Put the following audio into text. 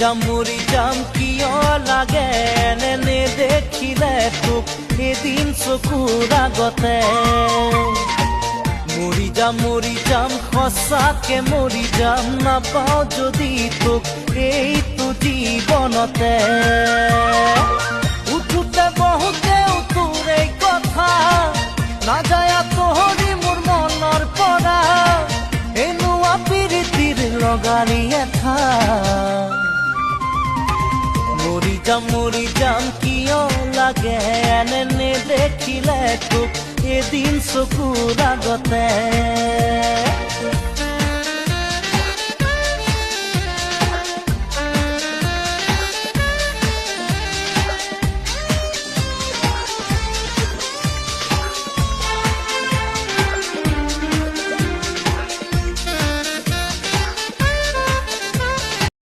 মৰি যাম কিয় লাগে এনে দেখিলে তোক এদিন চকুৰ আগতে মৰি যাম সঁচাকে মৰি যাম নাপাওঁ যদি তোক এইটো জীৱনতে উঠোতে বহুতেও তোৰ এই কথা নাযায় তোহৰি মোৰ মনৰ পৰা এনেকুৱা প্ৰীতিৰ লগাৰী এঠা মৰি যাম কিয় লাগে এনে দেখিলে তোক এদিন চকুৰ আগতে